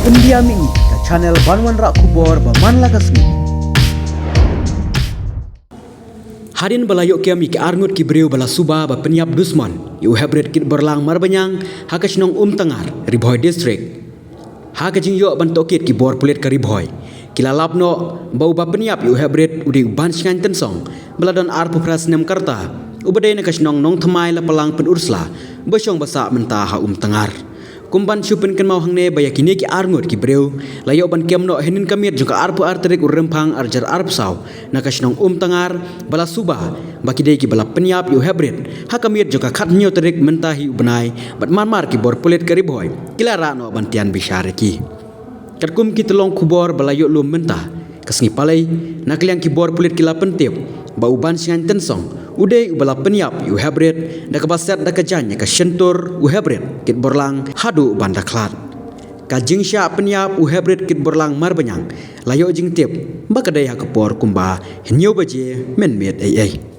Pendiam ini ke channel Banwan Rak Kubor Baman Lakasmi. Harin balayok kami ke arngut ki breu bala suba ba penyap dusman. Yu hebret kit berlang marbanyang hakas nong tengar Ribhoy district. Hakajing yo bantokit ki bor pulet ka Ribhoy. Kila lapno bau ba penyap yu hebret udi ban singan tensong beladon arpu pras nem karta. Ubadai nakas nong thamai la palang pen ursla besyong basa mentah ha tengar. Kumban syupen kan mau hangne bayakine ki arngut ki breu layo ban kemno henin kamit juga arpu arterik urempang arjar arpsau nakas nong tengar bala suba bakidei ki bala penyap yu hebret hakamit juga khatnyo terik mentahi ubenai bat marmar ki bor pulet ka Ribhoy kilara no bantian bisyare ki katkum ki telong kubor balayo lum mentah kasngi palai nakliang ki bor pulet kila pentip bau ban singan tensong udai ubala penyap yu hebret da kabasat da kajanya ka sentur u hebret kit borlang hadu banda klat ka jingsya penyap u hebret kit borlang marbanyang layo jing tip bakadai ha kapor kumba henyo baje men met ai